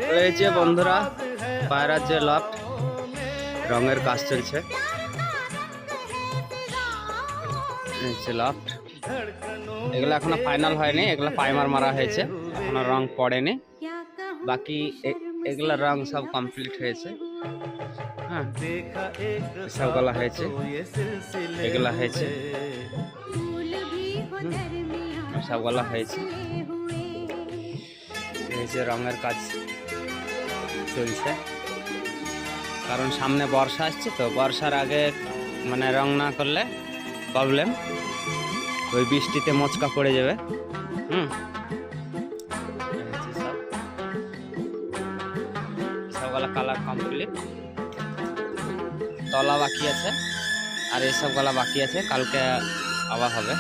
এই যে বন্ধুরা পায়রার যে লফট রঙের কাজ চলছে, এই যে লফট এগুলো এখনো ফাইনাল হয়নি, এগুলো প্রাইমার মারা হয়েছে, এখনো রং পড়েনি। বাকি এগুলা রং সব কমপ্লিট হয়েছে। হ্যাঁ সবগুলা হয়েছে, এগুলা হয়েছে, সবগুলা হয়েছে। এই যে রঙের কাজ চলছে, কারণ সামনে বর্ষা আসছে, তো বর্ষার আগে মানে রং না করলে প্রবলেম, ওই বৃষ্টিতে মোচকা পড়ে যাবে। সবগুলা কালার কমপ্লিট, তলা বাকি আছে আর এইসব গলা বাকি আছে, কালকে আবার হবে।